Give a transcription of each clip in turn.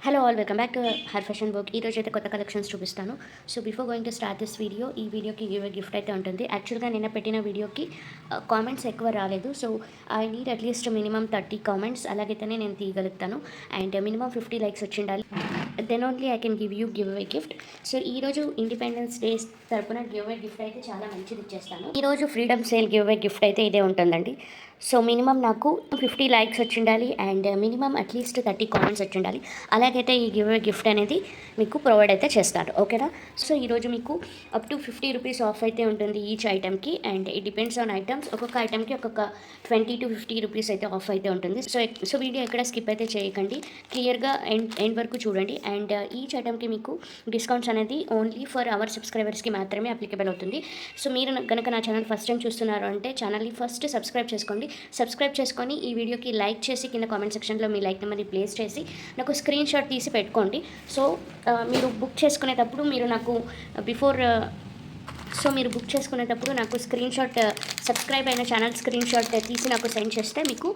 Hello all, welcome back to her fashion book. ఈరోజు అయితే కొత్త కలెక్షన్స్ చూపిస్తాను. So before going to start this video, ఈ వీడియోకి గిఫ్ట్ అయితే ఉంటుంది. యాక్చువల్గా నిన్న పెట్టిన వీడియోకి కామెంట్స్ ఎక్కువ రాలేదు. So I need at least minimum 30 comments, అలాగైతేనే నేను తీయగలుగుతాను. అండ్ మినిమం 50 లైక్స్ వచ్చి ఉండాలి. Then only I can give away gift. So ఈరోజు ఇండిపెండెన్స్ డే తరపున అవే గిఫ్ట్ అయితే చాలా మంచిది ఇచ్చేస్తాను. ఈరోజు ఫ్రీడమ్ సేల్ అవే గిఫ్ట్ అయితే ఇదే ఉంటుందండి. సో మినిమం నాకు 50 లైక్స్ వచ్చి ఉండాలి అండ్ మినిమం అట్లీస్ట్ 30 కామెంట్స్ వచ్చి ఉండాలి. అలాగైతే ఈ గిఫ్ట్ అనేది మీకు ప్రొవైడ్ అయితే చేస్తారు. ఓకేనా? సో ఈరోజు మీకు అప్ టు 50 రూపీస్ ఆఫ్ అయితే ఉంటుంది ఈచ్ ఐటమ్కి. And it depends on items. ఒక్కొక్క ఐటమ్కి ఒక్కొక్క 20 to 50 రూపీస్ అయితే ఆఫ్ అయితే ఉంటుంది. సో వీడియో ఎక్కడ స్కిప్ అయితే చేయకండి, క్లియర్గా ఎండ్ వరకు చూడండి. అండ్ ఈచ్ ఐటమ్కి మీకు డిస్కౌంట్స్ అనేది ఓన్లీ ఫర్ అవర్ సబ్స్క్రైబర్స్కి మాత్రమే అప్లికబుల్ అవుతుంది. సో మీరు కనుక నా ఛానల్ ఫస్ట్ టైం చూస్తున్నారు అంటే ఛానల్ని ఫస్ట్ సబ్స్క్రైబ్ చేసుకోండి. సబ్స్క్రైబ్ చేసుకొని ఈ వీడియోకి లైక్ చేసి కింద కామెంట్ సెక్షన్లో మీ లైక్ నెంబర్ని ప్లేస్ చేసి నాకు స్క్రీన్ షాట్ తీసి పెట్టుకోండి. సో మీరు బుక్ చేసుకునేటప్పుడు మీరు నాకు మీరు బుక్ చేసుకునేటప్పుడు నాకు స్క్రీన్ షాట్, సబ్స్క్రైబ్ అయిన ఛానల్ స్క్రీన్ షాట్ తీసి నాకు సెండ్ చేస్తే మీకు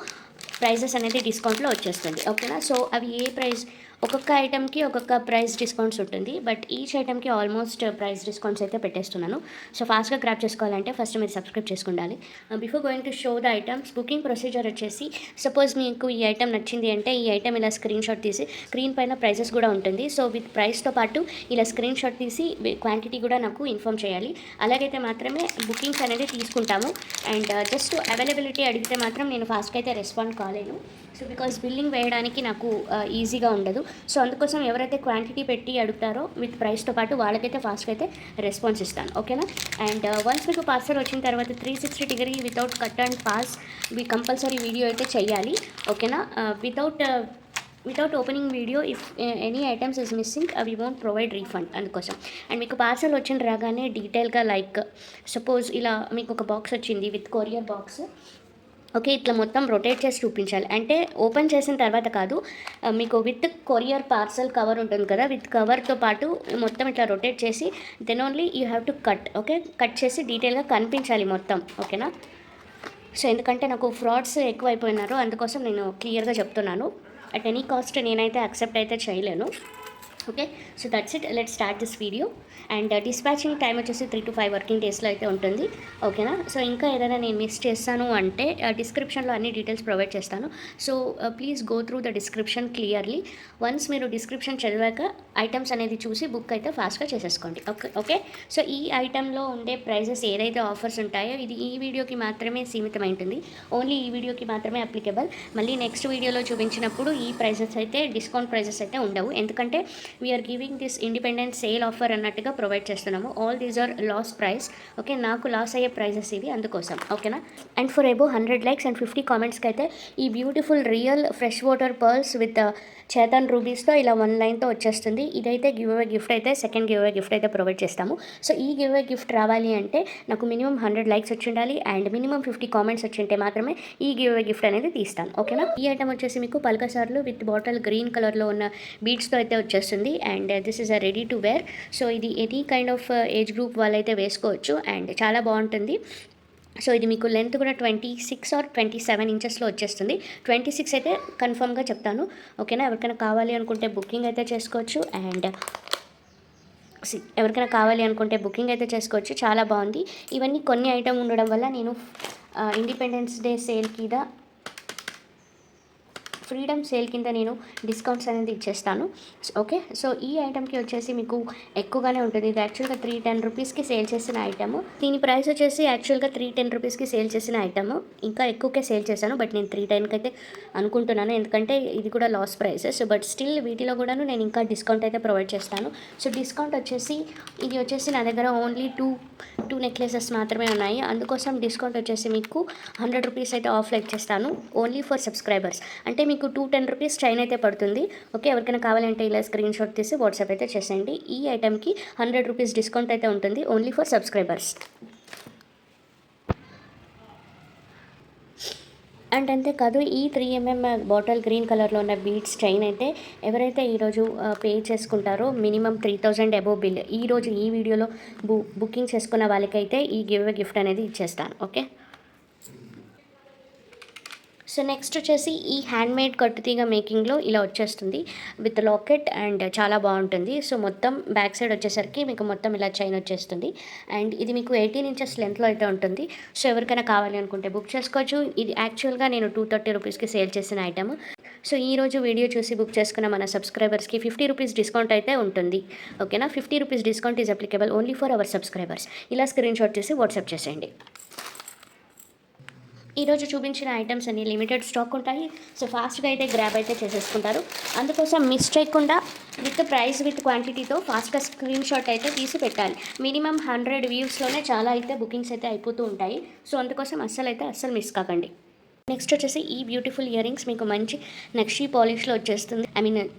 ప్రైజెస్ అనేది డిస్కౌంట్లో వచ్చేస్తుంది. ఓకేనా? సో అవి ఏ ప్రైస్, ఒక్కొక్క ఐటమ్కి ఒక్కొక్క ప్రైస్ డిస్కౌంట్స్ ఉంటుంది. బట్ ఈచ్ ఐటమ్కి ఆల్మోస్ట్ ప్రైస్ డిస్కౌంట్స్ అయితే పెట్టేస్తున్నాను. సో ఫాస్ట్గా గ్రాప్ చేసుకోవాలంటే ఫస్ట్ మీరు సబ్స్క్రైబ్ చేసుకుండాలి. Before going to show the items, booking procedure వచ్చేసి, సపోజ్ మీకు ఈ ఐటమ్ నచ్చింది అంటే ఈ ఐటమ్ ఇలా స్క్రీన్ షాట్ తీసి, స్క్రీన్ పైన ప్రైజెస్ కూడా ఉంటుంది. సో విత్ ప్రైస్తో పాటు ఇలా స్క్రీన్ షాట్ తీసి క్వాంటిటీ కూడా నాకు ఇన్ఫామ్ చేయాలి. అలాగైతే మాత్రమే బుకింగ్స్ అనేది తీసుకుంటాము. అండ్ జస్ట్ అవైలబిలిటీ అడిగితే మాత్రం నేను ఫాస్ట్గా అయితే రెస్పాండ్ కాలేను. సో బికాస్ బిల్లింగ్ వేయడానికి నాకు ఈజీగా ఉండదు. సో అందుకోసం ఎవరైతే క్వాంటిటీ పెట్టి అడుగుతారో విత్ ప్రైస్తో పాటు వాళ్ళకైతే ఫాస్ట్గా అయితే రెస్పాన్స్ ఇస్తాను. ఓకేనా? అండ్ వన్స్ మీకు పార్సల్ వచ్చిన తర్వాత 360 degree without cut and pass compulsory video అయితే చేయాలి. ఓకేనా? Without opening video, if any items is missing we won't provide refund. అందుకోసం. అండ్ మీకు పార్సల్ వచ్చిన రాగానే డీటెయిల్గా, లైక్ సపోజ్ ఇలా మీకు ఒక బాక్స్ వచ్చింది విత్ కొరియర్ బాక్స్. ఓకే, ఇట్లా మొత్తం రొటేట్ చేసి చూపించాలి. అంటే ఓపెన్ చేసిన తర్వాత కాదు, మీకు విత్ కొరియర్ పార్సల్ కవర్ ఉంటుంది కదా, విత్ కవర్తో పాటు మొత్తం ఇట్లా రొటేట్ చేసి then only you have to cut. Okay, cut చేసి డీటెయిల్గా కనిపించాలి మొత్తం. ఓకేనా? సో ఎందుకంటే నాకు ఫ్రాడ్స్ ఎక్కువైపోయినారు, అందుకోసం నేను క్లియర్గా చెప్తున్నాను. అట్ ఎనీ కాస్ట్ నేనైతే యాక్సెప్ట్ అయితే చేయలేను. Okay, so that's it. Let start this video. And dispatching time వచ్చేసి 3 to 5 వర్కింగ్ డేస్లో అయితే ఉంటుంది. ఓకేనా? సో ఇంకా ఏదైనా నేను మిస్ చేస్తాను అంటే డిస్క్రిప్షన్లో అన్ని డీటెయిల్స్ ప్రొవైడ్ చేస్తాను. So please go through the description clearly. Once మీరు డిస్క్రిప్షన్ చదివాక ఐటమ్స్ అనేది చూసి బుక్ అయితే ఫాస్ట్గా చేసేసుకోండి. ఓకే. సో ఈ ఐటెంలో ఉండే ప్రైజెస్ ఏదైతే ఆఫర్స్ ఉంటాయో ఇది ఈ వీడియోకి మాత్రమే సీమితమై ఉంటుంది. ఓన్లీ ఈ వీడియోకి మాత్రమే అప్లికబుల్. మళ్ళీ నెక్స్ట్ వీడియోలో చూపించినప్పుడు ఈ ప్రైజెస్ అయితే డిస్కౌంట్ ప్రైజెస్ అయితే ఉండవు. ఎందుకంటే we are giving this independent sale offer అన్నట్టుగా ప్రొవైడ్ చేస్తున్నాము. All these are loss price. Okay, నాకు లాస్ అయ్యే ప్రైజెస్ ఇవి, అందుకోసం. ఓకేనా? And for above 100 likes and 50 కామెంట్స్కి అయితే ఈ beautiful real fresh water pearls with చేతన్ రూబీస్తో ఇలా 1 లైన్తో వచ్చేస్తుంది. ఇదైతే గివ్ అవే గిఫ్ట్ అయితే, సెకండ్ గివ్ అవే గిఫ్ట్ అయితే ప్రొవైడ్ చేస్తాము. సో ఈ గివ్ అవే గిఫ్ట్ రావాలి అంటే నాకు మినిమం 100 లైక్స్ వచ్చి ఉండాలి అండ్ మినిమం 50 కామెంట్స్ వచ్చి ఉంటే మాత్రమే ఈ గివ్ అవే గిఫ్ట్ అనేది తీస్తాను. ఓకేనా? ఈ ఐటమ్ వచ్చేసి మీకు పల్కసార్లు విత్ బాటిల్ గ్రీన్ కలర్లో ఉన్న బీడ్స్తో అయితే వచ్చేస్తుంది. And this is a ready to wear. So ఇది any kind of age group వాళ్ళైతే వేసుకోవచ్చు అండ్ చాలా బాగుంటుంది. సో ఇది మీకు లెంత్ కూడా 26 or 27 ఇంచెస్లో వచ్చేస్తుంది. 26 అయితే కన్ఫర్మ్గా చెప్తాను. ఓకేనా? ఎవరికైనా కావాలి అనుకుంటే బుకింగ్ అయితే చేసుకోవచ్చు. అండ్ చాలా బాగుంది. ఇవన్నీ కొన్ని ఐటమ్ ఉండడం వల్ల నేను ఇండిపెండెన్స్ డే సేల్ కింద, ఫ్రీడమ్ సేల్ కింద నేను డిస్కౌంట్స్ అనేది ఇచ్చేస్తాను. ఓకే, సో ఈ ఐటమ్కి వచ్చేసి మీకు ఎక్కువగానే ఉంటుంది. ఇది యాక్చువల్గా 310 రూపీస్కి సేల్ చేసిన ఐటమ్. దీని ప్రైస్ వచ్చేసి యాక్చువల్గా 310 రూపీస్కి సేల్ చేసిన ఐటమ్. ఇంకా ఎక్కువకే సేల్ చేశాను, బట్ నేను 310కి అయితే అనుకుంటున్నాను, ఎందుకంటే ఇది కూడా లాస్ ప్రైసెస్. బట్ స్టిల్ వీటిలో కూడాను నేను ఇంకా డిస్కౌంట్ అయితే ప్రొవైడ్ చేస్తాను. సో డిస్కౌంట్ వచ్చేసి ఇది వచ్చేసి నా దగ్గర ఓన్లీ టూ నెక్లెసెస్ మాత్రమే ఉన్నాయి. అందుకోసం డిస్కౌంట్ వచ్చేసి మీకు 100 రూపీస్ అయితే ఆఫ్లో ఇచ్చేస్తాను, ఓన్లీ ఫర్ సబ్స్క్రైబర్స్. అంటే మీకు 210 రూపీస్ చైన్ అయితే పడుతుంది. ఓకే, ఎవరికైనా కావాలంటే ఇలా స్క్రీన్ షాట్ తీసి వాట్సాప్ అయితే చేసేయండి. ఈ ఐటమ్కి 100 రూపీస్ డిస్కౌంట్ అయితే ఉంటుంది, ఓన్లీ ఫర్ సబ్స్క్రైబర్స్. అండ్ అంతేకాదు ఈ 3mm బాటిల్ గ్రీన్ కలర్లో ఉన్న బీడ్స్ చైన్ అయితే ఎవరైతే ఈరోజు పే చేసుకుంటారో మినిమం 3000 అబోవ్ బిల్, ఈరోజు ఈ వీడియోలో బుకింగ్ చేసుకున్న వాళ్ళకైతే ఈ గివ్ అవే గిఫ్ట్ అనేది ఇచ్చేస్తాను. ఓకే, సో నెక్స్ట్ వచ్చేసి ఈ హ్యాండ్మేడ్ కట్టుతీగ మేకింగ్లో ఇలా వచ్చేస్తుంది విత్ లాకెట్ అండ్ చాలా బాగుంటుంది. సో మొత్తం బ్యాక్ సైడ్ వచ్చేసరికి మీకు మొత్తం ఇలా చైన్ వచ్చేస్తుంది అండ్ ఇది మీకు 18 ఇంచెస్ లెంత్లో అయితే ఉంటుంది. సో ఎవరికైనా కావాలి అనుకుంటే బుక్ చేసుకోవచ్చు. ఇది యాక్చువల్గా నేను 230 రూపీస్కి సేల్ చేసిన ఐటమ్. సో ఈరోజు వీడియో చూసి బుక్ చేసుకున్న మన సబ్స్క్రైబర్స్కి 50 రూపీస్ డిస్కౌంట్ అయితే ఉంటుంది. ఓకేనా, 50 rupees discount is applicable only for our subscribers. ఇలా స్క్రీన్ షాట్ చేసి వాట్సాప్ చేసేయండి. ఈరోజు చూపించిన ఐటమ్స్ అన్ని లిమిటెడ్ స్టాక్ ఉంటాయి. సో ఫాస్ట్గా అయితే గ్రాబ్ అయితే చేసేసుకుంటారు. అందుకోసం మిస్ చేయకుండా విత్ ప్రైస్ విత్ క్వాంటిటీతో ఫాస్ట్గా స్క్రీన్ షాట్ అయితే తీసి పెట్టాలి. మినిమం 100 వ్యూస్లోనే చాలా అయితే బుకింగ్స్ అయితే అయిపోతూ ఉంటాయి. సో అందుకోసం అస్సలు మిస్ కాకండి. నెక్స్ట్ వచ్చేసి ఈ బ్యూటిఫుల్ ఇయర్ రింగ్స్ మీకు మంచి నక్షీ పాలిష్లో వచ్చేస్తుంది.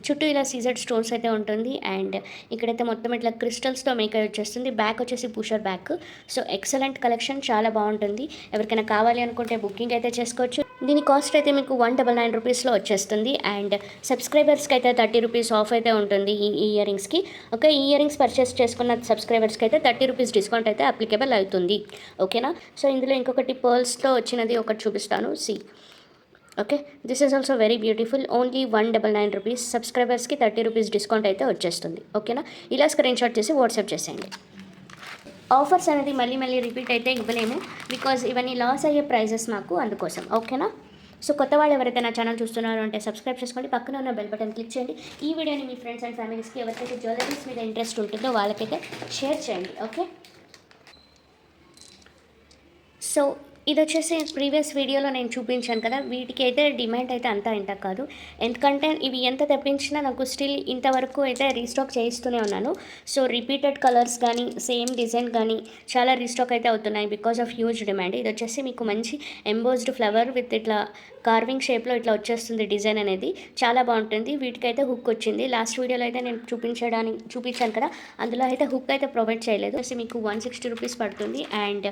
చుట్టూ ఇలా సీజెడ్ స్టోన్స్ అయితే ఉంటుంది అండ్ ఇక్కడైతే మొత్తం ఇట్లా క్రిస్టల్స్తో మేక్ అయి వచ్చేస్తుంది. బ్యాక్ వచ్చేసి pusher back. So excellent collection, చాలా బాగుంటుంది. ఎవరికైనా కావాలి అనుకుంటే బుకింగ్ అయితే చేసుకోవచ్చు. దీని కాస్ట్ అయితే మీకు 199 రూపీస్లో వచ్చేస్తుంది అండ్ సబ్స్క్రైబర్స్కి అయితే 30 రూపీస్ ఆఫ్ అయితే ఉంటుంది ఈ ఇయర్ రింగ్స్కి. ఓకే, ఈ ఇయర్ రింగ్స్ పర్చేస్ చేసుకున్న సబ్స్క్రైబర్స్కి అయితే 30 రూపీస్ డిస్కౌంట్ అయితే అప్లికేబుల్ అవుతుంది. ఓకేనా, సో ఇందులో ఇంకొకటి పర్ల్స్లో వచ్చినది ఒకటి చూపిస్తాను. Okay, this is also very beautiful. Only 199 rupees. సబ్స్క్రైబర్స్కి 30 రూపీస్ డిస్కౌంట్ అయితే వచ్చేస్తుంది. ఓకేనా, ఇలా స్క్రీన్ షాట్ చేసి వాట్సాప్ చేసేయండి. ఆఫర్స్ అనేది మళ్ళీ రిపీట్ అయితే ఇవ్వలేము బికాజ్ ఇవన్నీ లాస్ అయ్యే ప్రైజెస్ మాకు, అందుకోసం. ఓకేనా, సో కొత్త వాళ్ళు ఎవరైతే నా ఛానల్ చూస్తున్నారో అంటే సబ్స్క్రైబ్ చేసుకోండి, పక్కన ఉన్న బెల్ బటన్ క్లిక్ చేయండి. ఈ వీడియోని మీ ఫ్రెండ్స్ అండ్ ఫ్యామిలీస్కి ఎవరికైతే జ్యువెలరీస్ మీద ఇంట్రెస్ట్ ఉంటుందో వాళ్ళకైతే షేర్ చేయండి. ఓకే, సో ఇది వచ్చేసి ప్రీవియస్ వీడియోలో నేను చూపించాను కదా, వీటికి అయితే డిమాండ్ అయితే అంతా ఇంత కాదు. ఎందుకంటే ఇవి ఎంత తెప్పించినా నాకు స్టిల్ ఇంతవరకు అయితే రీస్టాక్ చేయిస్తూనే ఉన్నాను. సో రిపీటెడ్ కలర్స్ కానీ సేమ్ డిజైన్ కానీ చాలా రీస్టాక్ అయితే అవుతున్నాయి బికాస్ ఆఫ్ హ్యూజ్ డిమాండ్. ఇది వచ్చేసి మీకు మంచి ఎంబోస్డ్ ఫ్లవర్ విత్ ఇట్లా కార్వింగ్ షేప్లో ఇట్లా వచ్చేస్తుంది డిజైన్ అనేది, చాలా బాగుంటుంది. వీటికైతే హుక్ వచ్చింది. లాస్ట్ వీడియోలో అయితే నేను చూపించాను కదా, అందులో అయితే హుక్ అయితే ప్రొవైడ్ చేయలేదు. మీకు 160 రూపీస్ పడుతుంది అండ్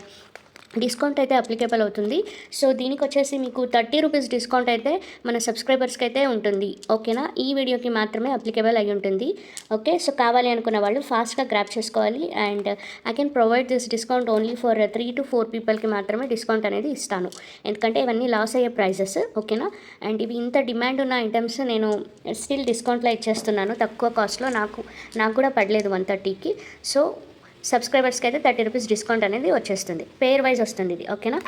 డిస్కౌంట్ అయితే అప్లికేబుల్ అవుతుంది. సో దీనికి వచ్చేసి మీకు 30 రూపీస్ డిస్కౌంట్ అయితే మన సబ్స్క్రైబర్స్కి అయితే ఉంటుంది. ఓకేనా, ఈ వీడియోకి మాత్రమే అప్లికేబుల్ అయి ఉంటుంది. ఓకే, సో కావాలి అనుకున్న వాళ్ళు ఫాస్ట్గా గ్రాప్ చేసుకోవాలి and I can provide this discount only for 3 to 4 పీపుల్కి మాత్రమే డిస్కౌంట్ అనేది ఇస్తాను. ఎందుకంటే ఇవన్నీ లాస్ అయ్యే ప్రైజెస్. ఓకేనా, అండ్ ఇవి ఇంత డిమాండ్ ఉన్న ఐటమ్స్ నేను స్టిల్ డిస్కౌంట్లో ఇచ్చేస్తున్నాను తక్కువ కాస్ట్లో. నాకు కూడా పడలేదు 130కి. సో సబ్స్క్రైబర్స్కి అయితే 30 రూపీస్ డిస్కౌంట్ అనేది వచ్చేస్తుంది. పేర్ వైజ్ వస్తుంది ఇది. ఓకేనా,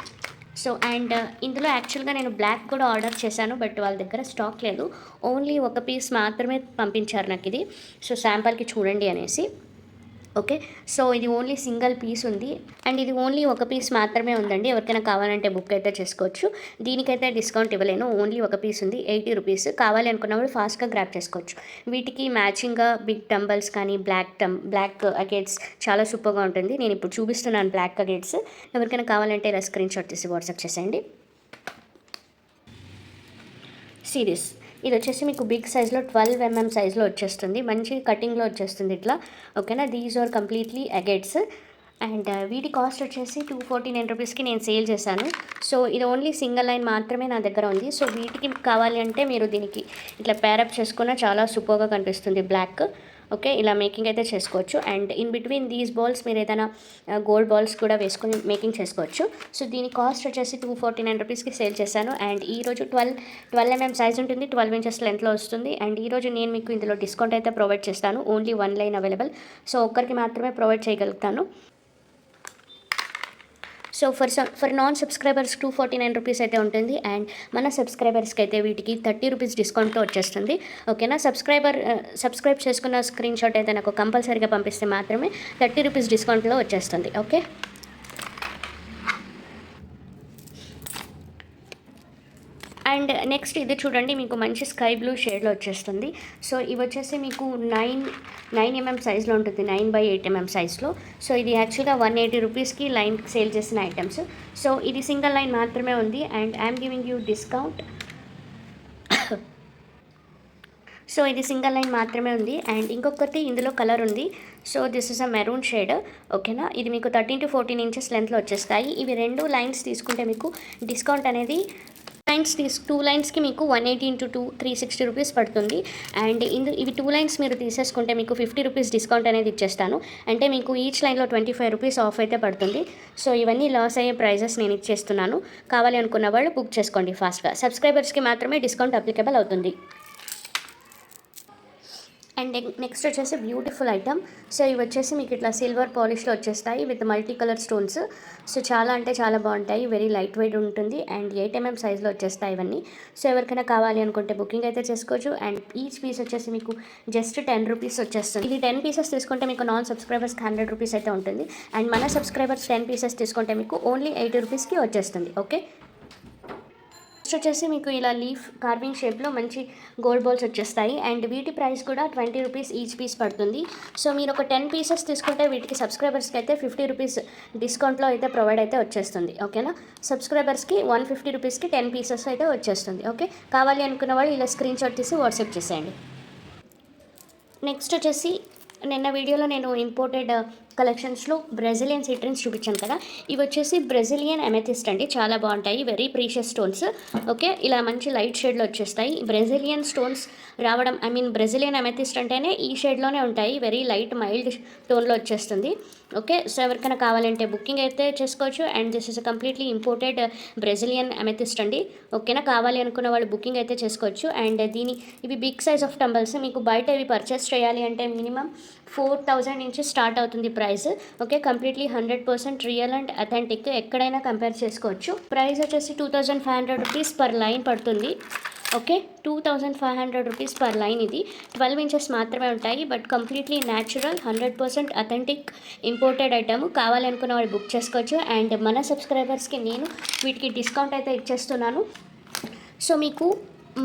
సో అండ్ ఇందులో యాక్చువల్గా నేను బ్లాక్ కూడా ఆర్డర్ చేశాను, బట్ వాళ్ళ దగ్గర స్టాక్ లేదు. ఓన్లీ ఒక పీస్ మాత్రమే పంపించారు నాకు ఇది. సో శాంపుల్కి చూడండి అనేసి. ఓకే, సో ఇది ఓన్లీ సింగిల్ పీస్ ఉంది అండ్ ఇది ఓన్లీ ఒక పీస్ మాత్రమే ఉందండి. ఎవరికైనా కావాలంటే బుక్ అయితే చేసుకోవచ్చు. దీనికైతే డిస్కౌంట్ ఇవ్వలేను, ఓన్లీ ఒక పీస్ ఉంది, 80 రూపీస్. కావాలి అనుకున్నప్పుడు ఫాస్ట్గా గ్రాప్ చేసుకోవచ్చు. వీటికి మ్యాచింగ్గా బిగ్ టంబల్స్ కానీ బ్లాక్ అగేట్స్ చాలా సూపర్గా ఉంటుంది. నేను ఇప్పుడు చూపిస్తున్నాను బ్లాక్ అగేట్స్. ఎవరికైనా కావాలంటే ఇలా స్క్రీన్ షాట్ తీసి వాట్సాప్ చేసేయండి. సిరీస్ ఇది వచ్చేసి మీకు బిగ్ సైజ్లో 12 mm సైజ్లో వచ్చేస్తుంది. మంచి కటింగ్లో వచ్చేస్తుంది ఇట్లా. ఓకేనా, దీస్ ఆర్ కంప్లీట్లీ అగేట్స్ అండ్ వీటి కాస్ట్ వచ్చేసి 249 రూపీస్కి నేను సేల్ చేశాను. సో ఇది ఓన్లీ సింగిల్ లైన్ మాత్రమే నా దగ్గర ఉంది. సో వీటికి కావాలి అంటే మీరు దీనికి ఇట్లా పేరప్ చేసుకున్న చాలా సూపర్గా కనిపిస్తుంది బ్లాక్. ఓకే, ఇలా మేకింగ్ అయితే చేసుకోవచ్చు and in between these balls మీరు ఏదైనా గోల్డ్ బాల్స్ కూడా వేసుకొని మేకింగ్ చేసుకోవచ్చు. సో దీని కాస్ట్ వచ్చేసి 249 రూపీస్కి సేల్ చేశాను అండ్ ఈరోజు 12 mm సైజ్ ఉంటుంది, 12 ఇంచెస్ లెంత్లో వస్తుంది అండ్ ఈరోజు నేను మీకు ఇందులో డిస్కౌంట్ అయితే ప్రొవైడ్ చేస్తాను. Only 1 line available. సో ఒక్కరికి మాత్రమే ప్రొవైడ్ చేయగలుగుతాను. So for non subscribers 249 rupees అయితే ఉంటుంది అండ్ మన సబ్స్క్రైబర్స్కి అయితే వీటికి 30 రూపీస్ డిస్కౌంట్తో వచ్చేస్తుంది. ఓకేనా, సబ్స్క్రైబ్ చేసుకున్న స్క్రీన్ షాట్ అయితే నాకు కంపల్సరీగా పంపిస్తే మాత్రమే 30 రూపీస్ డిస్కౌంట్లో వచ్చేస్తుంది. ఓకే, అండ్ నెక్స్ట్ ఇది చూడండి, మీకు మంచి స్కై బ్లూ షేడ్లో వచ్చేస్తుంది. సో ఇవి వచ్చేసి మీకు 9 mm సైజ్లో ఉంటుంది, 9/8 mm సైజ్లో. సో ఇది యాక్చువల్గా 180 రూపీస్కి లైన్ సేల్ చేసిన ఐటమ్స్. సో ఇది సింగిల్ లైన్ మాత్రమే ఉంది and I'm giving you discount. So ఇది సింగిల్ లైన్ మాత్రమే ఉంది అండ్ ఇంకొకటి ఇందులో కలర్ ఉంది. So this is a maroon shade. ఓకేనా, ఇది మీకు 13 to 14 ఇంచెస్ లెంత్లో వచ్చేస్తాయి. ఇవి 2 లైన్స్ తీసుకుంటే మీకు డిస్కౌంట్ అనేది టూ లైన్స్కి మీకు 180 × 2 360 రూపీస్ పడుతుంది. అండ్ ఇవి 2 లైన్స్ మీరు తీసేసుకుంటే మీకు 50 రూపీస్ డిస్కౌంట్ అనేది ఇచ్చేస్తాను. అంటే మీకు ఈచ్ లైన్లో 25 రూపీస్ ఆఫ్ అయితే పడుతుంది. సో ఇవన్నీ లాస్ అయ్యే ప్రైజెస్ నేను ఇచ్చేస్తున్నాను. కావాలి అనుకున్న వాళ్ళు బుక్ చేసుకోండి ఫాస్ట్గా. సబ్స్క్రైబర్స్కి మాత్రమే డిస్కౌంట్ అప్లికేబుల్ అవుతుంది. అండ్ నెక్స్ట్ వచ్చేసి బ్యూటిఫుల్ ఐటమ్. సో ఇవి వచ్చేసి మీకు ఇట్లా సిల్వర్ పాలిష్లో వచ్చేస్తాయి with multi colour stones. So చాలా అంటే చాలా బాగుంటాయి. వెరీ లైట్ వెయిట్ ఉంటుంది అండ్ 8 mm సైజ్లో వచ్చేస్తాయి ఇవన్నీ. సో ఎవరికైనా కావాలి అనుకుంటే బుకింగ్ అయితే చేసుకోవచ్చు. అండ్ ఈచ్ పీస్ వచ్చేసి మీకు జస్ట్ 10 రూపీస్ వచ్చేస్తుంది. ఇది 10 పీసెస్ తీసుకుంటే మీకు నాన్ సబ్స్క్రైబర్స్కి 100 రూపీస్ అయితే ఉంటుంది. అండ్ మన సబ్స్క్రైబర్స్ 10 పీసెస్ తీసుకుంటే మీకు ఓన్లీ 80 రూపీస్కి వచ్చేస్తుంది. ఓకే, నెక్స్ట్ వచ్చేసి మీకు ఇలా లీఫ్ కార్వింగ్ షేప్లో మంచి గోల్డ్ బాల్స్ వచ్చేస్తాయి. అండ్ వీటి ప్రైస్ కూడా 20 రూపీస్ ఈచ్ పీస్ పడుతుంది. సో మీరు ఒక 10 పీసెస్ తీసుకుంటే వీటికి సబ్స్క్రైబర్స్కి అయితే 50 రూపీస్ డిస్కౌంట్లో అయితే ప్రొవైడ్ అయితే వచ్చేస్తుంది. ఓకేనా, సబ్స్క్రైబర్స్కి 150 రూపీస్కి 10 పీసెస్ అయితే వచ్చేస్తుంది. ఓకే, కావాలి అనుకున్న వాళ్ళు ఇలా స్క్రీన్ షాట్ తీసి వాట్సాప్ చేసేయండి. నెక్స్ట్ వచ్చేసి నిన్న వీడియోలో నేను ఇంపోర్టెడ్ కలెక్షన్స్లో బ్రెజిలియన్ సిట్రిన్స్ చూపించాను కదా. ఇవి వచ్చేసి బ్రెజిలియన్ అమెథిస్ట్ అండి. చాలా బాగుంటాయి, వెరీ ప్రీషియస్ స్టోన్స్. ఓకే, ఇలా మంచి లైట్ షేడ్లో వచ్చేస్తాయి. బ్రెజిలియన్ స్టోన్స్ రావడం బ్రెజిలియన్ అమెథిస్ట్ అంటేనే ఈ షేడ్లోనే ఉంటాయి. వెరీ లైట్ మైల్డ్ టోన్లో వచ్చేస్తుంది. ఓకే, సో ఎవరికైనా కావాలంటే బుకింగ్ అయితే చేసుకోవచ్చు. And this is completely imported Brazilian amethyst అండి. ఓకేనా, కావాలి అనుకున్న వాళ్ళు బుకింగ్ అయితే చేసుకోవచ్చు. అండ్ ఇవి బిగ్ సైజ్ ఆఫ్ టంబల్స్. మీకు బయట ఇవి పర్చేస్ చేయాలి అంటే మినిమం 4000 నుంచి స్టార్ట్ అవుతుంది price. Okay, completely 100% real and authentic. ఎక్కడైనా కంపేర్ చేసుకోవచ్చు. ప్రైస్ వచ్చేసి 2500 రూపీస్ పర్ లైన్ పడుతుంది. Okay, 2500 rupees per line. ఇది 12 ఇంచెస్ మాత్రమే ఉంటాయి. But completely natural 100% authentic imported item. కావాలనుకున్న వాళ్ళు బుక్ చేసుకోవచ్చు. అండ్ మన సబ్స్క్రైబర్స్కి నేను వీటికి డిస్కౌంట్ అయితే ఇచ్చేస్తున్నాను. సో మీకు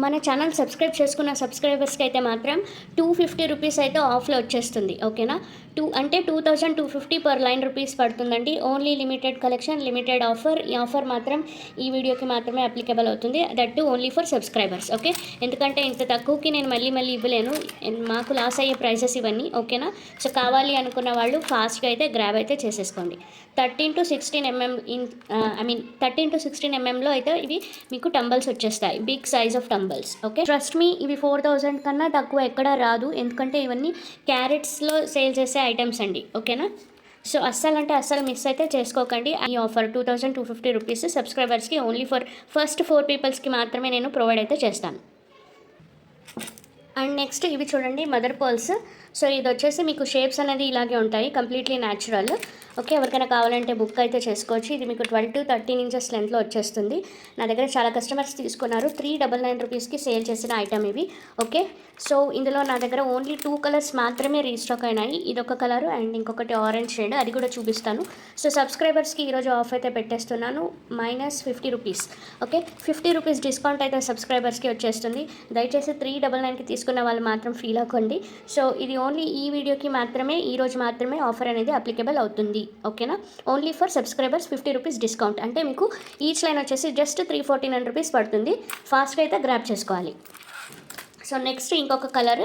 మన ఛానల్ సబ్స్క్రైబ్ చేసుకున్న సబ్స్క్రైబర్స్కి అయితే మాత్రం 250 రూపీస్ అయితే ఆఫ్లో వచ్చేస్తుంది. ఓకేనా, 2250 పర్ లైన్ రూపీస్ పడుతుందండి. Only limited collection, limited offer. ఈ ఆఫర్ మాత్రం ఈ వీడియోకి మాత్రమే అప్లికేబుల్ అవుతుంది. That to only for subscribers. Okay, ఎందుకంటే ఇంత తక్కువకి నేను మళ్ళీ ఇవ్వలేను. మాకు లాస్ అయ్యే ప్రైసెస్ ఇవన్నీ. ఓకేనా, సో కావాలి అనుకున్న వాళ్ళు ఫాస్ట్గా అయితే గ్రాబ్ అయితే చేసేసుకోండి. 13 to 16 mm 13 to 16 mmలో అయితే ఇవి మీకు టంబల్స్ వచ్చేస్తాయి. Big size of tumbles. Okay, trust me, ఇవి 4000 కన్నా తక్కువ ఎక్కడా రాదు. ఎందుకంటే ఇవన్నీ క్యారెట్స్లో సేల్ చేసే ఐటమ్స్ అండి. ఓకేనా, సో అస్సలు మిస్ అయితే చేసుకోకండి. ఈ ఆఫర్ 2250 రూపీస్ సబ్స్క్రైబర్స్కి ఓన్లీ ఫర్ ఫస్ట్ 4 పీపుల్స్కి మాత్రమే నేను ప్రొవైడ్ అయితే చేస్తాను. అండ్ నెక్స్ట్ ఇవి చూడండి, మదర్ పర్ల్స్. సో ఇది వచ్చేసి మీకు షేప్స్ అనేది ఇలాగే ఉంటాయి, కంప్లీట్లీ న్యాచురల్. ఓకే, ఎవరికైనా కావాలంటే బుక్ అయితే చేసుకోవచ్చు. ఇది మీకు 12 to 13 ఇంచెస్ లెంత్లో వచ్చేస్తుంది. నా దగ్గర చాలా కస్టమర్స్ తీసుకున్నారు. 399 రూపీస్కి సేల్ చేసిన ఐటమ్ ఇవి. ఓకే, సో ఇందులో నా దగ్గర ఓన్లీ 2 కలర్స్ మాత్రమే రీస్టాక్ అయినాయి. ఇదొక కలరు అండ్ ఇంకొకటి ఆరెంజ్ షేడ్, అది కూడా చూపిస్తాను. సో సబ్స్క్రైబర్స్కి ఈరోజు ఆఫ్ అయితే పెట్టేస్తున్నాను, -50 రూపీస్. ఓకే, 50 రూపీస్ డిస్కౌంట్ అయితే సబ్స్క్రైబర్స్కి వచ్చేస్తుంది. దయచేసి 399కి తీసుకున్న వాళ్ళు మాత్రం ఫీల్ అవ్వకండి. సో ఇది ఓన్లీ ఈ వీడియోకి మాత్రమే, ఈరోజు మాత్రమే ఆఫర్ అనేది అప్లికేబుల్ అవుతుంది. ఓకేనా, only for subscribers 50 rupees discount. అంటే మీకు ఈచ్ లైన్ వచ్చేసి జస్ట్ 349 రూపీస్ పడుతుంది. ఫాస్ట్గా అయితే గ్రాబ్ చేసుకోవాలి. సో నెక్స్ట్ ఇంకొక కలర్,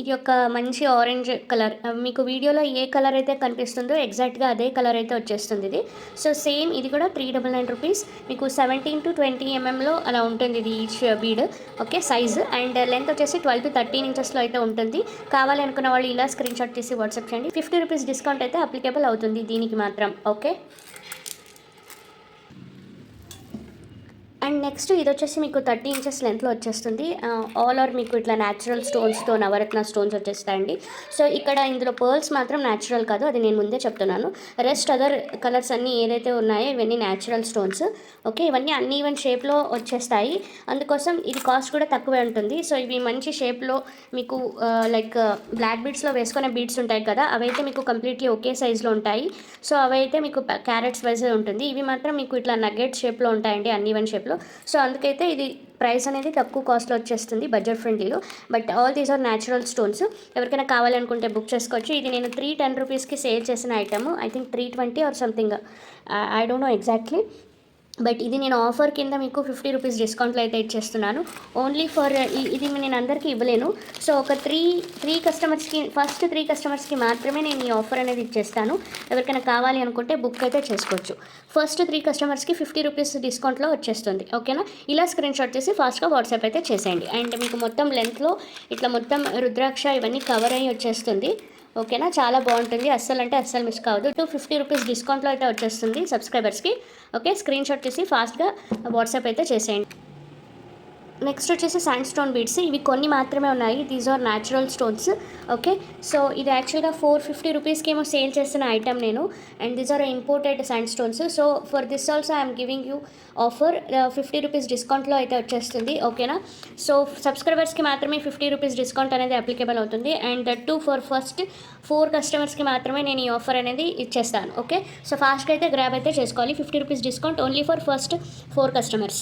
ఇది ఒక మంచి ఆరెంజ్ కలర్. మీకు వీడియోలో ఏ కలర్ అయితే కనిపిస్తుందో ఎగ్జాక్ట్గా అదే కలర్ అయితే వచ్చేస్తుంది ఇది. సో సేమ్ ఇది కూడా 399 రూపీస్. మీకు 17 to 20 mmలో అలా ఉంటుంది ఇది each bead. Okay, size and length వచ్చేసి 12 to 13 ఇంచెస్లో అయితే ఉంటుంది. కావాలి అనుకున్న వాళ్ళు ఇలా స్క్రీన్ షాట్ తీసి వాట్సాప్ చేయండి. 50 రూపీస్ డిస్కౌంట్ అయితే అప్లికేబుల్ అవుతుంది దీనికి మాత్రం. ఓకే, అండ్ నెక్స్ట్ ఇది వచ్చేసి మీకు 30 ఇంచెస్ లెంత్లో వచ్చేస్తుంది. ఆల్ ఆర్ మీకు ఇట్లా న్యాచురల్ స్టోన్స్తో నవరత్న స్టోన్స్ వచ్చేస్తాయండి. సో ఇక్కడ ఇందులో పర్ల్స్ మాత్రం న్యాచురల్ కాదు, అది నేను ముందే చెప్తున్నాను. రెస్ట్ అదర్ కలర్స్ అన్నీ ఏదైతే ఉన్నాయో ఇవన్నీ న్యాచురల్ స్టోన్స్. ఓకే, ఇవన్నీ అన్ని ఈవెన్ షేప్లో వచ్చేస్తాయి. అందుకోసం ఇది కాస్ట్ కూడా తక్కువే ఉంటుంది. సో ఇవి మంచి షేప్లో మీకు లైక్ బ్లాక్ బీడ్స్లో వేసుకునే బీడ్స్ ఉంటాయి కదా, అవైతే మీకు కంప్లీట్లీ ఒకే సైజులో ఉంటాయి. సో అవైతే మీకు క్యారెట్స్ వైజ్ ఉంటుంది. ఇవి మాత్రం మీకు ఇట్లా నగెట్ షేప్లో ఉంటాయండి, అన్ని ఈవెన్ షేప్లో. సో అందుకైతే ఇది ప్రైస్ అనేది తక్కువ కాస్ట్లో వచ్చేస్తుంది, బడ్జెట్ ఫ్రెండ్లీలో. But all these are natural stones. ఎవరికైనా కావాలనుకుంటే బుక్ చేసుకోవచ్చు. ఇది నేను 310 రూపీస్కి సేల్ చేసిన item. I think 320 or something, I don't know exactly. But ఇది నేను ఆఫర్ కింద మీకు 50 రూపీస్ డిస్కౌంట్లో అయితే ఇచ్చేస్తున్నాను. ఓన్లీ ఫర్ ఇది నేను అందరికీ ఇవ్వలేను. సో ఒక త్రీ కస్టమర్స్కి, ఫస్ట్ 3 కస్టమర్స్కి మాత్రమే నేను ఈ ఆఫర్ అనేది ఇచ్చేస్తాను. ఎవరికైనా కావాలి అనుకుంటే బుక్ అయితే చేసుకోవచ్చు. ఫస్ట్ 3 కస్టమర్స్కి 50 రూపీస్ డిస్కౌంట్లో వచ్చేస్తుంది. ఓకేనా? ఇలా స్క్రీన్ షాట్ చేసి ఫాస్ట్గా వాట్సాప్ అయితే చేసేయండి. అండ్ మీకు మొత్తం లెంత్లో ఇట్లా మొత్తం రుద్రాక్ష ఇవన్నీ కవర్ అయ్యి వచ్చేస్తుంది. ఓకేనా? చాలా బాగుంటుంది, అస్సలు మిస్ కావద్దు. 250 రూపీస్ డిస్కౌంట్లో అయితే వచ్చేస్తుంది సబ్స్క్రైబర్స్కి. ఓకే, స్క్రీన్ షాట్ చేసి ఫాస్ట్గా వాట్సాప్ అయితే చేసేయండి. నెక్స్ట్ వచ్చేసి శాండ్ స్టోన్ బీడ్స్. ఇవి కొన్ని మాత్రమే ఉన్నాయి. These are natural stones. Okay, so ఇది యాక్చువల్గా 450 రూపీస్కి ఏమో సేల్ చేస్తున్న ఐటమ్ నేను. And these are imported sand stones. So for this also I'm giving you offer 50 rupees డిస్కౌంట్లో అయితే వచ్చేస్తుంది. ఓకేనా? సో సబ్స్క్రైబర్స్కి మాత్రమే 50 రూపీస్ డిస్కౌంట్ అనేది అప్లికేబుల్ అవుతుంది. And that too for first 4 కస్టమర్స్కి మాత్రమే నేను ఈ ఆఫర్ అనేది ఇచ్చేస్తాను. ఓకే, సో ఫాస్ట్గా అయితే గ్రాబ్ అయితే చేసుకోవాలి. 50 rupees discount only for first 4 customers.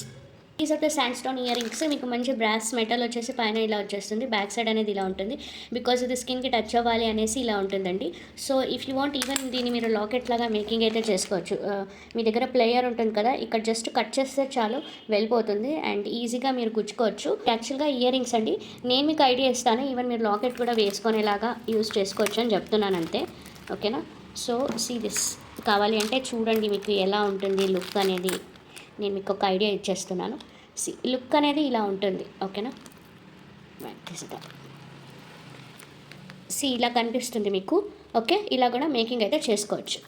These are the sand stone earrings. మీకు మంచి బ్రాస్ మెటల్ వచ్చేసి పైన ఇలా వచ్చేస్తుంది, బ్యాక్ సైడ్ అనేది ఇలా ఉంటుంది. బికాజ్ ఇది స్కిన్కి టచ్ అవ్వాలి అనేసి ఇలా ఉంటుందండి. So if you want even దీన్ని మీరు లాకెట్ లాగా మేకింగ్ అయితే చేసుకోవచ్చు. మీ దగ్గర ప్లేయర్ ఉంటుంది కదా, ఇక్కడ జస్ట్ కట్ చేస్తే చాలు, వెళ్ళిపోతుంది అండ్ ఈజీగా మీరు గుచ్చుకోవచ్చు. యాక్చువల్గా ఇయర్ రింగ్స్ అండి. నేను మీకు ఐడియా ఇస్తాను, ఈవెన్ మీరు లాకెట్ కూడా వేసుకునేలాగా యూజ్ చేసుకోవచ్చు అని చెప్తున్నాను అంతే. ఓకేనా? So see this. కావాలి అంటే చూడండి మీకు ఎలా ఉంటుంది లుక్ అనేది. నేను మీకు ఒక ఐడియా ఇచ్చేస్తున్నాను. లుక్ అనేది ఇలా ఉంటుంది. ఓకేనా? ఇలా కనిపిస్తుంది మీకు. ఓకే, ఇలా కూడా మేకింగ్ అయితే చేసుకోవచ్చు.